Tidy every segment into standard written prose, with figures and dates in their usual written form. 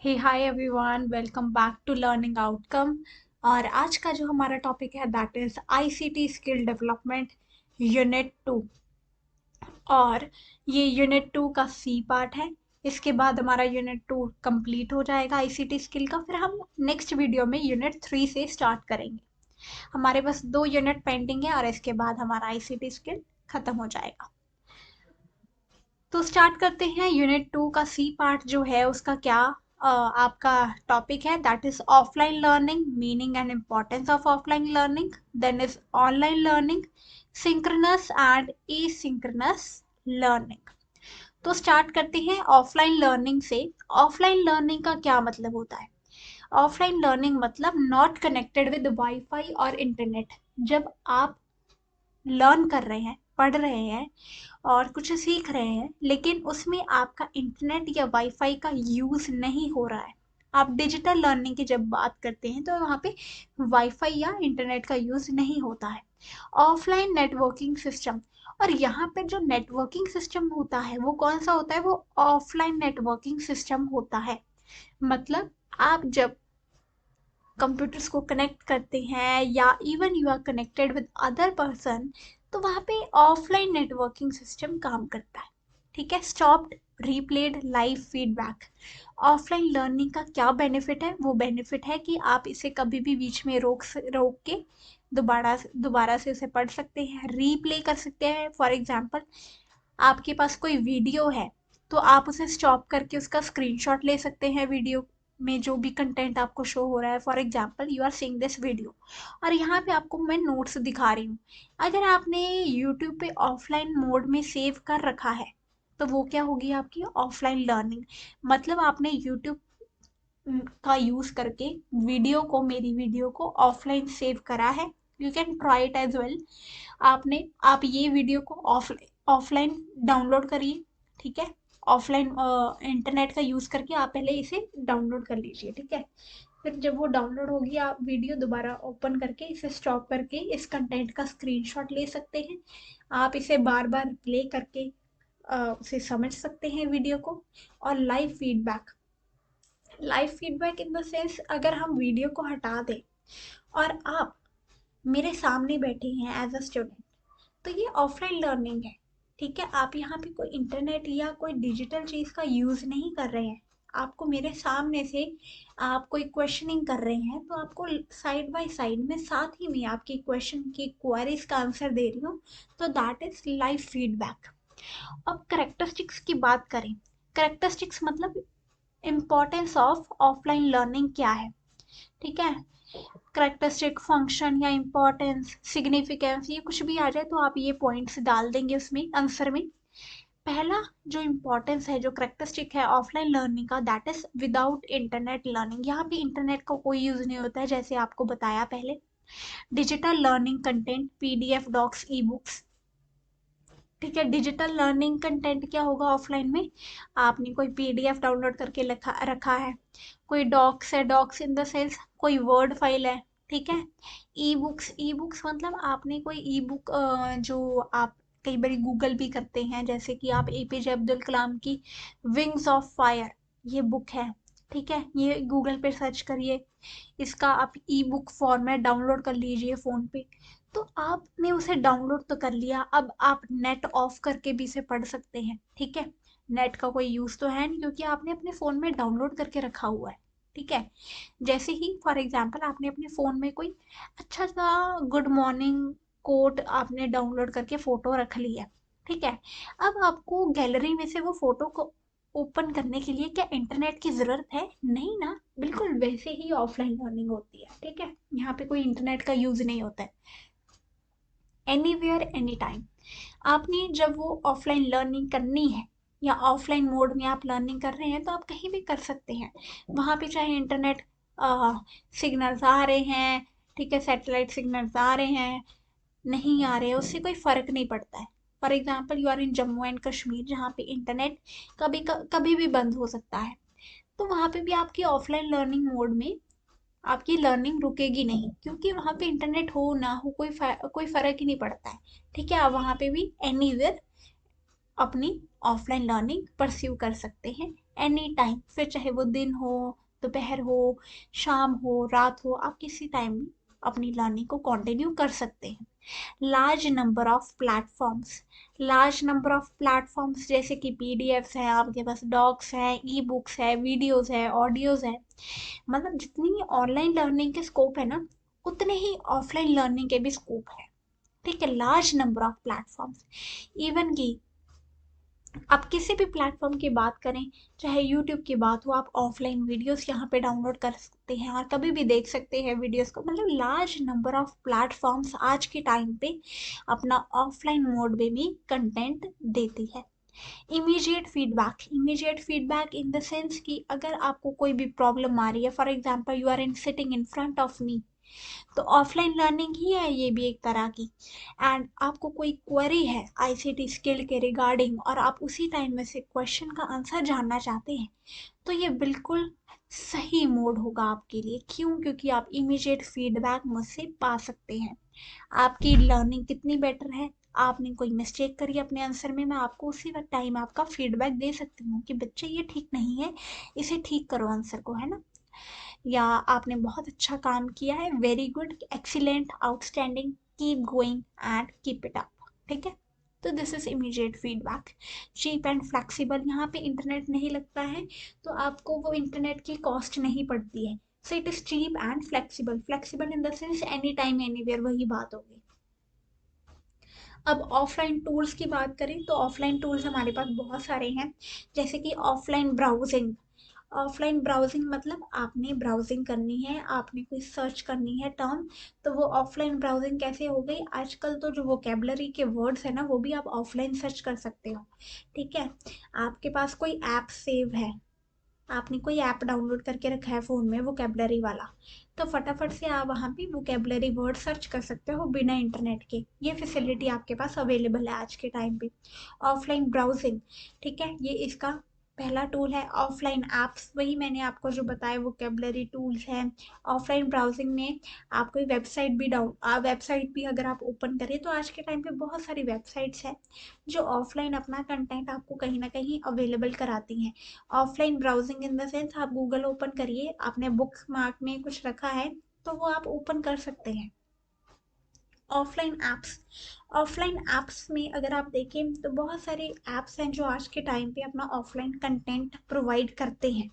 Hey hi everyone, welcome back to learning outcome. और आज का जो हमारा टॉपिक है that is ICT skill development unit 2। और ये यूनिट 2 का सी पार्ट है। इसके बाद हमारा यूनिट 2 कंप्लीट हो जाएगा आईसीटी स्किल का। फिर हम नेक्स्ट वीडियो में यूनिट 3 से स्टार्ट करेंगे। हमारे पास 2 यूनिट पेंडिंग है और इसके बाद हमारा आईसीटी स्किल खत्म हो जाएगा। तो स्टार्ट करते हैं। यूनिट 2 का सी पार्ट जो है उसका क्या आपका टॉपिक है that is offline learning, meaning and importance of offline learning. Then is online learning, synchronous and asynchronous learning. तो स्टार्ट करते हैं ऑफलाइन लर्निंग से। ऑफलाइन लर्निंग का क्या मतलब होता है? ऑफलाइन लर्निंग मतलब नॉट कनेक्टेड विद वाईफाई और इंटरनेट। जब आप लर्न कर रहे हैं, पढ़ रहे हैं और कुछ सीख रहे हैं, लेकिन उसमें आपका इंटरनेट या वाईफाई का यूज़ नहीं हो रहा है। आप डिजिटल लर्निंग की जब बात करते हैं तो वहाँ पे वाईफाई या इंटरनेट का यूज़ नहीं होता है। ऑफलाइन नेटवर्किंग सिस्टम, और यहाँ पे जो नेटवर्किंग सिस्टम होता है वो कौन सा होता है? वो ऑफलाइन नेटवर्किंग सिस्टम होता है। मतलब आप जब कंप्यूटर्स को कनेक्ट करते हैं या even you are connected with other person, तो वहाँ पे ऑफलाइन नेटवर्किंग सिस्टम काम करता है। ठीक है। Stopped, replayed, live feedback. Offline learning का क्या बेनिफिट है? वो बेनिफिट है कि आप इसे कभी भी बीच में रोक के दोबारा दोबारा से उसे पढ़ सकते हैं, रीप्ले कर सकते हैं। फॉर एग्जाम्पल, आपके पास कोई वीडियो है तो आप उसे स्टॉप करके उसका स्क्रीनशॉट ले सकते हैं। वीडियो में जो भी कंटेंट आपको शो हो रहा है, for example you are seeing this video और यहाँ पे आपको मैं नोट्स दिखा रही हूँ। अगर आपने यूट्यूब पे ऑफलाइन मोड में सेव कर रखा है तो वो क्या होगी? आपकी ऑफलाइन लर्निंग। मतलब आपने यूट्यूब का यूज़ करके मेरी वीडियो को ऑफलाइन सेव करा है। You can try it as well. आप ये वीडियो को ऑफलाइन डाउनलोड करिए। ठीक है। ऑफलाइन इंटरनेट का यूज़ करके आप पहले इसे डाउनलोड कर लीजिए। ठीक है। फिर जब वो डाउनलोड होगी आप वीडियो दोबारा ओपन करके इसे स्टॉप करके इस कंटेंट का स्क्रीनशॉट ले सकते हैं। आप इसे बार बार प्ले करके उसे समझ सकते हैं वीडियो को। और live feedback in the sense, अगर हम वीडियो को हटा दें और आप मेरे सामने बैठे हैं एज अ स्टूडेंट, तो ये ऑफलाइन लर्निंग है। ठीक है। आप यहाँ पे कोई इंटरनेट या कोई डिजिटल चीज़ का यूज़ नहीं कर रहे हैं। आपको मेरे सामने से आप कोई क्वेश्चनिंग कर रहे हैं तो आपको साइड बाय साइड में साथ ही में आपकी क्वेश्चन की क्वेरीज का आंसर दे रही हूँ। तो दैट इज लाइव फीडबैक। अब करेक्टरिस्टिक्स की बात करें। करेक्टरिस्टिक्स मतलब इम्पोर्टेंस ऑफ ऑफलाइन लर्निंग क्या है? ठीक है। करेक्टरिस्टिक, फंक्शन या इम्पोर्टेंस, सिग्निफिकेंस, ये कुछ भी आ जाए तो आप ये पॉइंट्स डाल देंगे उसमें आंसर में। पहला जो इम्पोर्टेंस है, जो करेक्टरिस्टिक है ऑफलाइन लर्निंग का, that is without internet learning. यहाँ पे इंटरनेट का कोई यूज नहीं होता है, जैसे आपको बताया पहले। Digital learning content, PDF, docs, e books. ठीक है। डिजिटल लर्निंग कंटेंट क्या होगा ऑफलाइन में? आपने कोई पीडीएफ डाउनलोड करके रखा है, कोई डॉक्स है, डॉक्स इन द सेंस कोई वर्ड फाइल है। ठीक है। ई बुक्स मतलब आपने कोई ई बुक, जो आप कई बार गूगल भी करते हैं, जैसे कि आप एपीजे अब्दुल कलाम की विंग्स ऑफ फायर, ये बुक है। ठीक है। ये गूगल पे सर्च करिए, इसका आप ई बुक फॉर्मेट डाउनलोड कर लीजिए फ़ोन पे। तो आपने उसे डाउनलोड तो कर लिया, अब आप नेट ऑफ करके भी इसे पढ़ सकते हैं। ठीक है। नेट का कोई यूज़ तो है नहीं क्योंकि आपने अपने फ़ोन में डाउनलोड करके रखा हुआ है। ठीक है। जैसे ही फॉर एग्जांपल आपने अपने फ़ोन में कोई अच्छा सा गुड मॉर्निंग कोट आपने डाउनलोड करके फ़ोटो रख ली है। ठीक है। अब आपको गैलरी में से वो फ़ोटो को ओपन करने के लिए क्या इंटरनेट की ज़रूरत है? नहीं ना। बिल्कुल वैसे ही ऑफलाइन लर्निंग होती है। ठीक है। यहाँ पे कोई इंटरनेट का यूज़ नहीं होता है। Anywhere any time. आपने जब वो ऑफलाइन लर्निंग करनी है या ऑफलाइन मोड में आप लर्निंग कर रहे हैं तो आप कहीं भी कर सकते हैं। वहाँ पे चाहे इंटरनेट सिग्नल्स आ रहे हैं, ठीक है, सैटेलाइट सिग्नल्स आ रहे हैं, नहीं आ रहे हैं, उससे कोई फ़र्क नहीं पड़ता है। For example you are in Jammu and Kashmir, जहाँ पे इंटरनेट कभी भी बंद हो सकता है। तो वहाँ पे भी आपकी ऑफलाइन लर्निंग मोड में आपकी लर्निंग रुकेगी नहीं, क्योंकि वहाँ पे इंटरनेट हो ना हो कोई फ़र्क ही नहीं पड़ता है। ठीक है। आप वहाँ पे भी एनीवेयर अपनी ऑफलाइन लर्निंग परस्यू कर सकते हैं एनी टाइम, फिर चाहे वो दिन हो, दोपहर हो, शाम हो, रात हो, आप किसी टाइम भी अपनी लर्निंग को कंटिन्यू कर सकते हैं। Large number of platforms, large number of platforms जैसे कि पीडीएफ्स है, आपके पास डॉक्स है, ई बुक्स है, वीडियोस है, ऑडियोज है। मतलब जितनी ऑनलाइन लर्निंग के स्कोप है ना, उतने ही ऑफलाइन लर्निंग के भी स्कोप है। ठीक है, large number of platforms. Even की आप किसी भी प्लेटफॉर्म की बात करें, चाहे यूट्यूब की बात हो, आप ऑफलाइन वीडियोस यहाँ पे डाउनलोड कर सकते हैं और कभी भी देख सकते हैं वीडियोस को। मतलब लार्ज नंबर ऑफ प्लेटफॉर्म्स आज के टाइम पे अपना ऑफलाइन मोड में भी कंटेंट देती है। Immediate feedback, immediate feedback in the sense कि अगर आपको कोई भी प्रॉब्लम आ रही है, for example you are in sitting in front of me, तो ऑफलाइन लर्निंग ही है ये भी एक तरह की। एंड आपको कोई क्वेरी है आईसीटी स्किल के रिगार्डिंग और आप उसी टाइम में से क्वेश्चन का आंसर जानना चाहते हैं, तो ये बिल्कुल सही मोड होगा आपके लिए। क्यों? क्योंकि आप इमीडिएट फीडबैक मुझसे पा सकते हैं। आपकी लर्निंग कितनी बेटर है, आपने कोई मिस्टेक करी अपने आंसर में, मैं आपको उसी वक्त टाइम आपका फीडबैक दे सकती हूँ कि बच्चे ये ठीक नहीं है, इसे ठीक करो आंसर को, है ना। या आपने बहुत अच्छा काम किया है, very good, excellent, outstanding, keep going and keep it up. ठीक है, तो this is immediate feedback. Cheap and flexible, यहाँ पे इंटरनेट नहीं लगता है तो आपको वो इंटरनेट की कॉस्ट नहीं पड़ती है। So it is cheap and flexible, flexible in the sense any time anywhere, वही बात होगी। अब ऑफलाइन टूल्स की बात करें तो ऑफलाइन टूल्स हमारे पास बहुत सारे हैं, जैसे कि ऑफलाइन ब्राउजिंग। ऑफलाइन ब्राउजिंग मतलब आपने ब्राउजिंग करनी है, आपने कोई सर्च करनी है टर्म, तो वो ऑफलाइन ब्राउजिंग कैसे हो गई, आजकल तो जो वोकेबलरी के वर्ड्स है ना, वो भी आप ऑफलाइन सर्च कर सकते हो। ठीक है, आपके पास कोई ऐप सेव है, आपने कोई ऐप डाउनलोड करके रखा है फ़ोन में वोकेबलरी वाला, तो फटाफट से आप वहाँ पे वोकेबलरी वर्ड सर्च कर सकते हो बिना इंटरनेट के। ये फैसिलिटी आपके पास अवेलेबल है आज के टाइम पे। ऑफलाइन ब्राउजिंग, ठीक है, ये इसका पहला टूल है। ऑफलाइन ऐप्स, वही मैंने आपको जो बताया वोकेबलरी टूल्स हैं। ऑफलाइन ब्राउजिंग में आप कोई वेबसाइट भी अगर आप ओपन करें, तो आज के टाइम पे बहुत सारी वेबसाइट्स हैं जो ऑफलाइन अपना कंटेंट आपको कहीं ना कहीं अवेलेबल कराती हैं। Offline browsing in the sense आप गूगल ओपन करिए, आपने बुक मार्क में कुछ रखा है तो वो आप ओपन कर सकते हैं। ऑफलाइन ऐप्स, ऑफलाइन ऐप्स में अगर आप देखें तो बहुत सारे ऐप्स हैं जो आज के टाइम पे अपना ऑफलाइन कंटेंट प्रोवाइड करते हैं।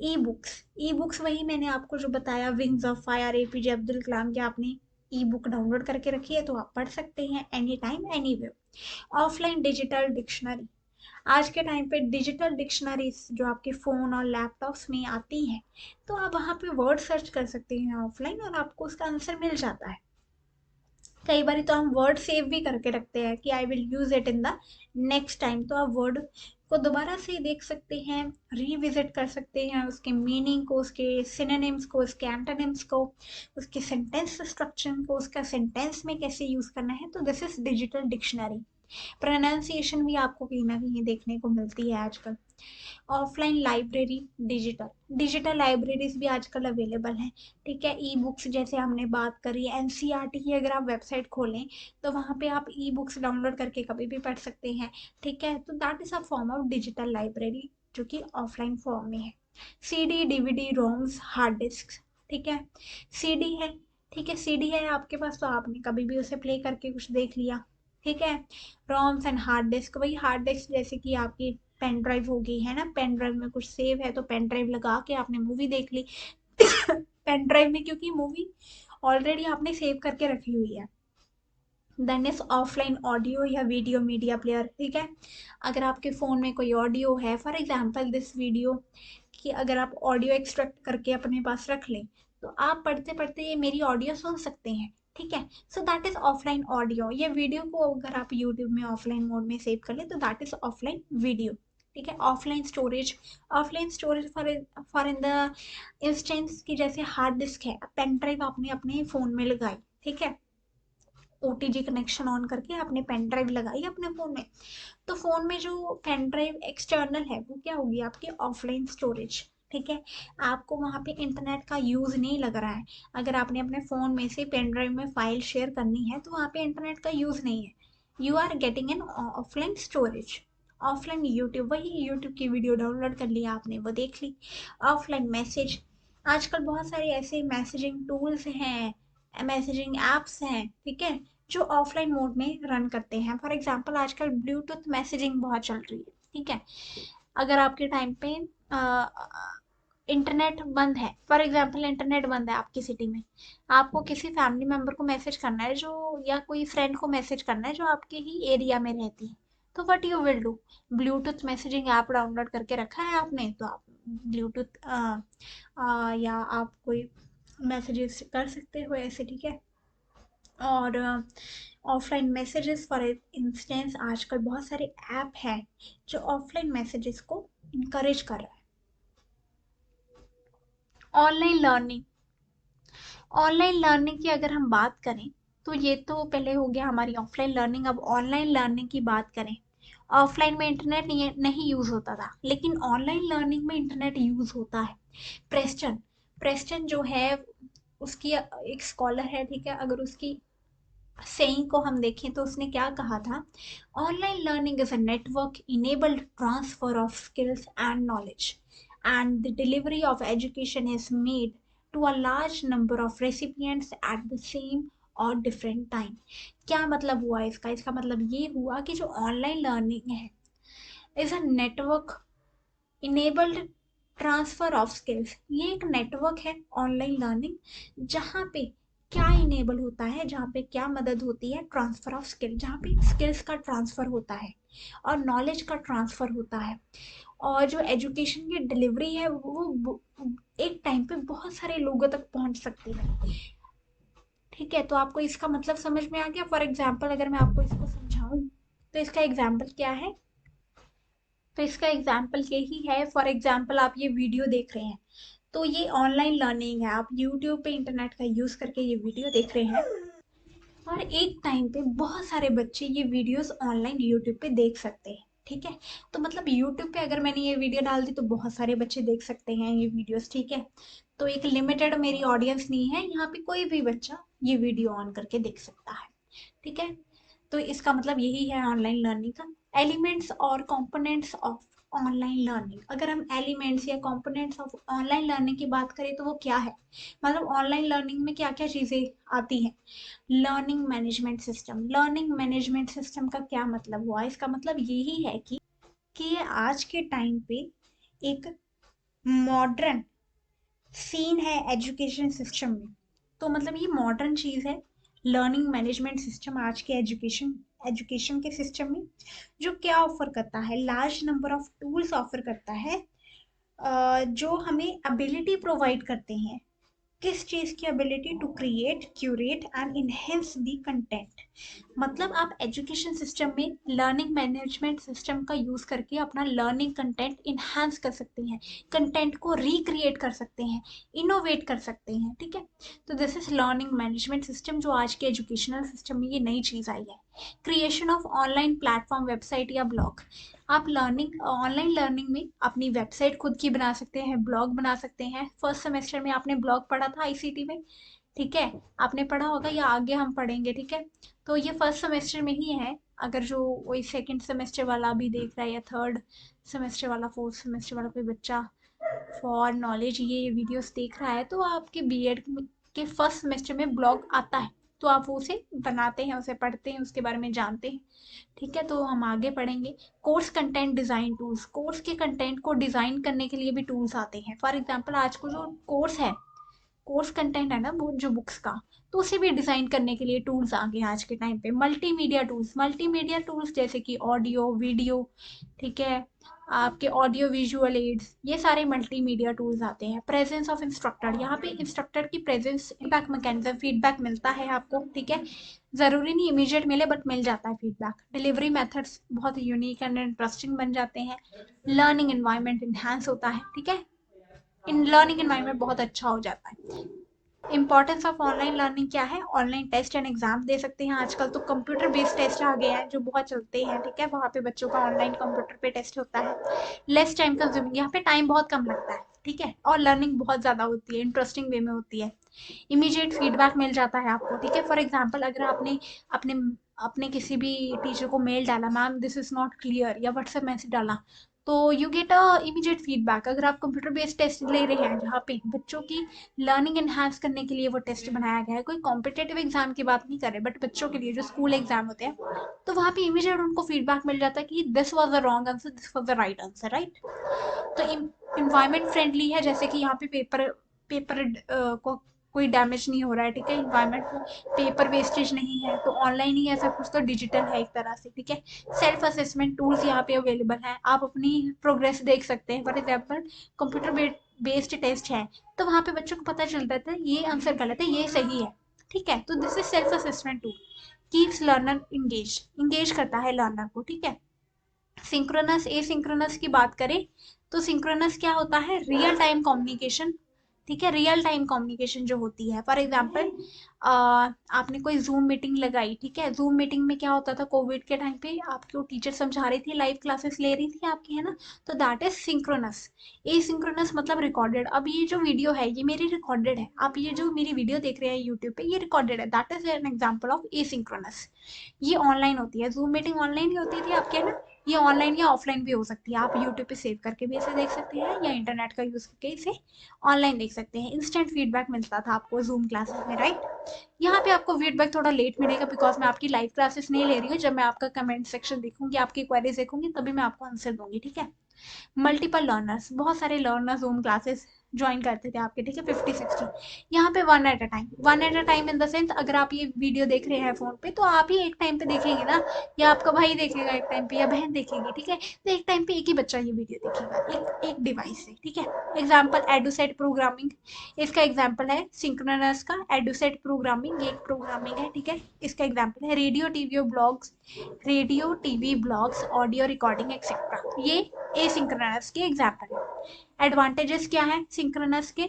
ई बुक्स, ई बुक्स वही मैंने आपको जो बताया, wings of fire, APJ Abdul Kalam की आपने ई बुक डाउनलोड करके रखी है तो आप पढ़ सकते हैं any time any way. Offline digital dictionary, आज के टाइम पे डिजिटल डिक्शनरीज जो आपके फ़ोन और लैपटॉप्स में आती हैं, तो आप वहाँ पे वर्ड सर्च कर सकते हैं ऑफलाइन और आपको उसका आंसर मिल जाता है। कई बार तो हम वर्ड सेव भी करके रखते हैं कि I will use it in the next time, तो आप वर्ड को दोबारा से देख सकते हैं, रीविजिट कर सकते हैं, उसके मीनिंग को, उसके सिनोनिम्स को, उसके एंटोनिम्स को, उसके सेंटेंस स्ट्रक्चर को, उसका सेंटेंस में कैसे यूज़ करना है। तो this is digital dictionary. Pronunciation भी आपको कहीं ना कहीं देखने को मिलती है आजकल। Offline library, digital, digital libraries भी आजकल अवेलेबल हैं। ठीक है, ई बुक्स जैसे हमने बात करी, एनसीईआरटी की अगर आप वेबसाइट खोलें तो वहाँ पे आप ई बुक्स डाउनलोड करके कभी भी पढ़ सकते हैं। ठीक है, तो that is a form of digital library जो कि ऑफलाइन फॉर्म में है। CD, DVD, roams, hard disk, ठीक है, सीडी है, ठीक है, सीडी है आपके पास तो आपने कभी भी उसे प्ले करके कुछ देख लिया। ठीक है, रोम्स एंड हार्ड डिस्क, वही हार्ड डिस्क जैसे कि आपकी पेन ड्राइव होगी, है ना, पेन ड्राइव में कुछ सेव है तो पेन ड्राइव लगा के आपने मूवी देख ली पेन ड्राइव में, क्योंकि मूवी ऑलरेडी आपने सेव करके रखी हुई है। देन इज ऑफलाइन ऑडियो या वीडियो मीडिया प्लेयर। ठीक है, अगर आपके फ़ोन में कोई ऑडियो है, फॉर एग्जांपल दिस वीडियो, कि अगर आप ऑडियो एक्सट्रैक्ट करके अपने पास रख लें तो आप पढ़ते पढ़ते ये मेरी ऑडियो सुन सकते हैं। ठीक है, so that is offline audio. ये वीडियो को अगर आप यूट्यूब में ऑफलाइन मोड में सेव कर लें तो दैट इज ऑफलाइन वीडियो। ठीक है, offline storage, offline storage for in the instance की जैसे हार्ड डिस्क है, पेन ड्राइव आपने अपने फ़ोन में लगाई, ठीक है, ओटीजी कनेक्शन ऑन करके आपने पेन ड्राइव लगाई अपने फ़ोन में, तो फ़ोन में जो पेन ड्राइव एक्सटर्नल है वो क्या होगी, आपकी ऑफलाइन स्टोरेज। ठीक है, आपको वहाँ पे इंटरनेट का यूज़ नहीं लग रहा है। अगर आपने अपने फ़ोन में से पेन ड्राइव में फ़ाइल शेयर करनी है तो वहाँ पे इंटरनेट का यूज़ नहीं है, you are getting an offline storage. Offline YouTube, वही यूट्यूब की वीडियो डाउनलोड कर लिया आपने, वो देख ली। ऑफलाइन मैसेज, आजकल बहुत सारे ऐसे मैसेजिंग टूल्स हैं, मैसेजिंग एप्स हैं, ठीक है, जो ऑफलाइन मोड में रन करते हैं। फॉर एग्जांपल आजकल ब्लूटूथ मैसेजिंग बहुत चल रही है, ठीक है। अगर आपके टाइम पे इंटरनेट बंद है, फॉर एग्जांपल इंटरनेट बंद है आपकी सिटी में, आपको किसी फैमिली मेंबर को मैसेज करना है जो, या कोई फ्रेंड को मैसेज करना है जो आपके ही एरिया में रहती है, तो what you will do, Bluetooth messaging app download करके रखा है आपने, तो आप ब्लूटूथ या आप कोई मैसेजेस कर सकते हो ऐसे, ठीक है। और ऑफलाइन मैसेजेस फॉर इंस्टेंस, आजकल बहुत सारे ऐप हैं जो ऑफलाइन मैसेजेस को इनकरेज कर रहा है। ऑनलाइन लर्निंग, ऑनलाइन लर्निंग की अगर हम बात करें, तो ये तो पहले हो गया हमारी ऑफलाइन लर्निंग। अब ऑनलाइन लर्निंग की बात करें, ऑफलाइन में इंटरनेट नहीं यूज होता था, लेकिन ऑनलाइन लर्निंग में इंटरनेट यूज होता है। प्रेस्टन, प्रेस्टन जो है, उसकी एक स्कॉलर है, ठीक है, अगर उसकी सेइंग को हम देखें तो उसने क्या कहा था, online learning is a network enabled transfer of skills and knowledge, and the delivery of education is made to a large number of recipients at the same or different time. क्या मतलब हुआ इसका, इसका मतलब ये हुआ कि जो ऑनलाइन लर्निंग है is a network enabled transfer of skills, ये एक नेटवर्क है ऑनलाइन लर्निंग, जहाँ पे क्या इनेबल होता है, जहाँ पे क्या मदद होती है, ट्रांसफर ऑफ स्किल, जहाँ पे स्किल्स का ट्रांसफर होता है और नॉलेज का ट्रांसफर होता है, और जो एजुकेशन की डिलीवरी है वो एक टाइम पे बहुत सारे लोगों तक पहुंच सकती है, ठीक है। तो आपको इसका मतलब समझ में आ गया। फॉर एग्जाम्पल अगर मैं आपको इसको समझाऊं, तो इसका एग्जाम्पल क्या है, तो इसका एग्जाम्पल यही है, फॉर एग्जाम्पल आप ये वीडियो देख रहे हैं, तो ये ऑनलाइन लर्निंग है, आप यूट्यूब पे इंटरनेट का यूज करके ये वीडियो देख रहे हैं, और एक टाइम पे बहुत सारे बच्चे ये वीडियोस ऑनलाइन यूट्यूब पे देख सकते हैं, ठीक है। तो मतलब यूट्यूब पे अगर मैंने ये वीडियो डाल दी तो बहुत सारे बच्चे देख सकते हैं ये वीडियोस, ठीक है। तो एक लिमिटेड मेरी ऑडियंस नहीं है, यहाँ पे कोई भी बच्चा ये वीडियो ऑन करके देख सकता है, ठीक है। तो इसका मतलब यही है ऑनलाइन लर्निंग का। एलिमेंट्स और कंपोनेंट्स ऑफ ऑनलाइन लर्निंग, अगर हम एलिमेंट्स या कंपोनेंट्स ऑफ ऑनलाइन लर्निंग की बात करें तो वो क्या है, मतलब ऑनलाइन लर्निंग में क्या क्या चीज़ें आती हैं। Learning management system, learning management system का क्या मतलब हुआ, इसका मतलब यही है कि ये आज के टाइम पे एक मॉडर्न सीन है एजुकेशन सिस्टम में। तो मतलब ये मॉडर्न चीज़ है, लर्निंग मैनेजमेंट सिस्टम आज के एजुकेशन एजुकेशन के सिस्टम में, जो क्या ऑफर करता है, large number of tools offer करता है, जो हमें एबिलिटी प्रोवाइड करते हैं, किस चीज़ की ability, to create, curate and enhance the content. मतलब आप एजुकेशन सिस्टम में लर्निंग मैनेजमेंट सिस्टम का यूज़ करके अपना लर्निंग कंटेंट इन्हांस कर सकते हैं, कंटेंट को रिक्रिएट कर सकते हैं, इनोवेट कर सकते हैं, ठीक है। तो this is learning management system, जो आज के एजुकेशनल सिस्टम में ये नई चीज़ आई है। Creation of online platform, website या ब्लॉग, आप लर्निंग ऑनलाइन लर्निंग में अपनी वेबसाइट खुद की बना सकते हैं, ब्लॉग बना सकते हैं। फर्स्ट सेमेस्टर में आपने ब्लॉग पढ़ा था आईसीटी में, ठीक है, आपने पढ़ा होगा या आगे हम पढ़ेंगे, ठीक है। तो ये फर्स्ट सेमेस्टर में ही है, अगर जो वही सेकंड सेमेस्टर वाला भी देख रहा है या थर्ड सेमेस्टर वाला, फोर्थ सेमेस्टर वाला कोई बच्चा फॉर नॉलेज ये वीडियोस देख रहा है, तो आपके बीएड के फर्स्ट सेमेस्टर में ब्लॉग आता है, तो आप उसे बनाते हैं, उसे पढ़ते हैं, उसके बारे में जानते हैं, ठीक है। तो हम आगे पढ़ेंगे। Course content design tools, course के कंटेंट को डिज़ाइन करने के लिए भी टूल्स आते हैं। फॉर एग्जांपल आज को जो कोर्स है, कोर्स कंटेंट है ना वो जो बुक्स का, तो उसे भी डिज़ाइन करने के लिए टूल्स आ गए हैं आज के टाइम पे। मल्टीमीडिया टूल्स, मल्टीमीडिया टूल्स जैसे कि ऑडियो वीडियो, ठीक है, आपके ऑडियो विजुअल एड्स, ये सारे मल्टीमीडिया टूल्स आते हैं। प्रेजेंस ऑफ इंस्ट्रक्टर, यहाँ पे इंस्ट्रक्टर की प्रेजेंस, फीडबैक मैकेनिज्म, फीडबैक मिलता है आपको, ठीक है, ज़रूरी नहीं इमीडिएट मिले बट मिल जाता है फीडबैक। डिलीवरी मेथड्स बहुत यूनिक एंड इंटरेस्टिंग बन जाते हैं। लर्निंग एनवायरनमेंट इन्हांस होता है, ठीक है, इन लर्निंग एनवायरनमेंट बहुत अच्छा हो जाता है। इंपॉर्टेंस ऑफ ऑनलाइन लर्निंग क्या है, ऑनलाइन टेस्ट एंड एग्जाम दे सकते हैं, आजकल तो कंप्यूटर बेस्ड टेस्ट आ गए हैं जो बहुत चलते हैं, ठीक है, वहाँ पे बच्चों का ऑनलाइन कंप्यूटर पे टेस्ट होता है। लेस टाइम कंज्यूमिंग, यहाँ पे टाइम बहुत कम लगता है, ठीक है, और लर्निंग बहुत ज़्यादा होती है, इंटरेस्टिंग वे में होती है। इमीडिएट फीडबैक मिल जाता है आपको, ठीक है। फॉर एग्जाम्पल अगर आपने अपने आपने किसी भी टीचर को मेल डाला, ma'am this is not clear, या व्हाट्सएप मैसेज डाला, तो you get a immediate feedback. अगर आप कंप्यूटर बेस्ड टेस्ट ले रहे हैं जहाँ पे बच्चों की लर्निंग एनहांस करने के लिए वो टेस्ट बनाया गया है, कोई कॉम्पिटेटिव एग्जाम की बात नहीं कर रहे बट बच्चों के लिए जो स्कूल एग्जाम होते हैं, तो वहाँ पे इमीडिएट उनको फीडबैक मिल जाता है कि this was the wrong answer, this was the right answer, right. तो इन्वायरमेंट फ्रेंडली है, जैसे कि यहाँ पे पेपर पेपर को कोई डैमेज नहीं हो रहा है, ठीक है, इन्वायरमेंट को पेपर वेस्टेज नहीं है, तो ऑनलाइन ही है सब कुछ, तो डिजिटल है एक तरह से, ठीक है। सेल्फ असेसमेंट टूल्स यहाँ पे अवेलेबल हैं, आप अपनी प्रोग्रेस देख सकते हैं। For example computer based test है, तो वहाँ पे बच्चों को पता चल जाता है ये आंसर गलत है, ये सही है, ठीक है। तो this is self assessment tool, keeps learner engage करता है लर्नर को, ठीक है। सिंक्रोनस एसिंक्रोनस की बात करें तो सिंक्रोनस क्या होता है, रियल टाइम कम्युनिकेशन, ठीक है। रियल टाइम कम्युनिकेशन जो होती है, फॉर एग्जांपल आपने कोई जूम मीटिंग लगाई, ठीक है। जूम मीटिंग में क्या होता था कोविड के टाइम पे, आपको टीचर समझा रही थी, लाइव क्लासेस ले रही थी आपकी, है ना, तो दैट इज सिंक्रोनस। एसिंक्रोनस मतलब रिकॉर्डेड। अब ये जो वीडियो है ये मेरी रिकॉर्डेड है, आप ये जो मेरी वीडियो देख रहे हैं यूट्यूब पे, ये रिकॉर्डेड है, that is an example of asynchronous. ये ऑनलाइन होती है, जूम मीटिंग ऑनलाइन ही होती थी आपके, है ना। ये ऑनलाइन या ऑफलाइन भी हो सकती है, आप यूट्यूब पे सेव करके भी इसे देख सकते हैं या इंटरनेट का यूज करके इसे ऑनलाइन देख सकते हैं। इंस्टेंट फीडबैक मिलता था आपको जूम क्लासेस में, राइट। यहाँ पे आपको फीडबैक थोड़ा लेट मिलेगा बिकॉज मैं आपकी लाइव क्लासेस नहीं ले रही हूँ, जब मैं आपका कमेंट सेक्शन देखूंगी, आपकी क्वेरीज देखूंगी, तभी मैं आपको आंसर दूंगी, ठीक है। मल्टीपल लर्नर्स, बहुत सारे लर्नर्स जूम क्लासेस ज्वाइन करते थे आपके, ठीक है, 50-60। यहाँ पे one at a time, one at a time in the sense, अगर आप ये वीडियो देख रहे हैं फोन पे तो आप ही एक टाइम पे देखेंगे ना, या आपका भाई देखेगा एक टाइम पे, या बहन देखेगी, ठीक है। तो एक टाइम पे एक ही बच्चा ये वीडियो देखेगा, एक एक डिवाइस से, ठीक है। एग्जाम्पल एडुसेट प्रोग्रामिंग, इसका एग्जाम्पल है सिंक्रोनस का। एडुसेट प्रोग्रामिंग ये एक प्रोग्रामिंग है, ठीक है। इसका एग्जाम्पल है radio TV blogs audio recording etcetera, ये एसिंक्रोनस के एग्जाम्पल है। एडवांटेजेस क्या है सिंक्रोनस के,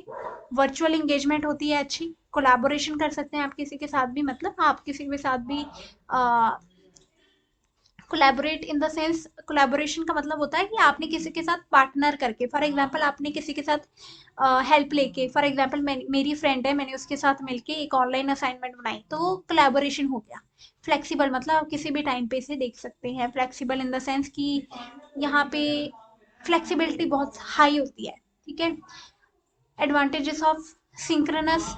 वर्चुअल इंगेजमेंट होती है अच्छी, कोलैबोरेशन कर सकते हैं आप किसी के साथ भी, मतलब आप किसी के साथ भी collaborate in the sense, collaboration का मतलब होता है कि आपने किसी के साथ पार्टनर करके, फॉर एग्जांपल आपने किसी के साथ हेल्प लेके, फॉर एग्जांपल मेरी फ्रेंड है, मैंने उसके साथ मिलके एक ऑनलाइन असाइनमेंट बनाई, तो वो कोलैबोरेशन हो गया। फ्लेक्सिबल मतलब आप किसी भी टाइम पे इसे देख सकते हैं, फ्लेक्सिबल इन द सेंस कि यहाँ पे फ्लेक्सिबिलिटी बहुत हाई होती है, ठीक है। एडवांटेजेस ऑफ सिंक्रोनस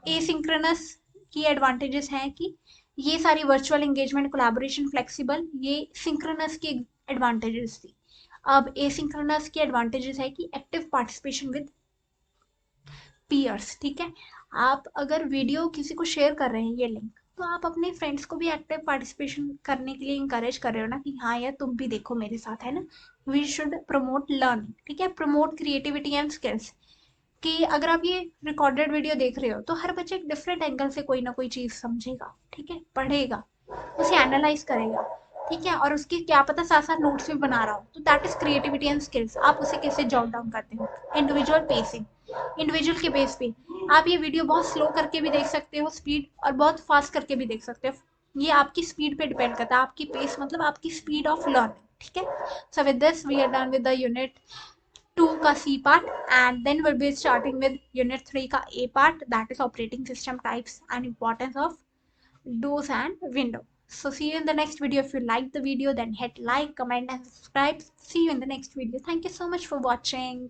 एसिंक्रोनस की एडवांटेजेस हैं कि ये सारी वर्चुअल एंगेजमेंट कोलैबोरेशन फ्लेक्सिबल, ये सिंक्रोनस की एडवांटेजेस थी। अब एसिंक्रोनस की एडवांटेजेस है कि एक्टिव पार्टिसिपेशन विद पीयर्स, ठीक है। आप अगर वीडियो किसी को शेयर कर रहे हैं ये लिंक, तो आप अपने फ्रेंड्स को भी एक्टिव पार्टिसिपेशन करने के लिए इंकरेज कर रहे हो ना, कि हाँ यार तुम भी देखो मेरे साथ, है ना। वी शुड प्रमोट लर्निंग, ठीक है, प्रमोट क्रिएटिविटी एंड स्किल्स। कि अगर आप ये रिकॉर्डेड वीडियो देख रहे हो तो हर बच्चे एक डिफरेंट एंगल से कोई ना कोई चीज समझेगा, ठीक है, पढ़ेगा, उसे एनालाइज करेगा, ठीक है, और उसकी क्या पता साथ साथ नोट्स भी बना रहा हो, तो that is creativity and skills. आप उसे कैसे जॉट डाउन करते हो। इंडिविजुअल पेसिंग, इंडिविजुअल के बेस पे आप ये वीडियो बहुत स्लो करके भी देख सकते हो स्पीड, और बहुत फास्ट करके भी देख सकते हो, ये आपकी स्पीड पे डिपेंड करता है, आपकी पेस मतलब आपकी स्पीड ऑफ लर्निंग, ठीक है। So with this we are done with the unit 2 का C part, and then we'll be starting with unit 3 का A part, that is operating system types and importance of do's and window. So see you in the next video. If you like the video then hit like, comment and subscribe. See you in the next video. Thank you so much for watching.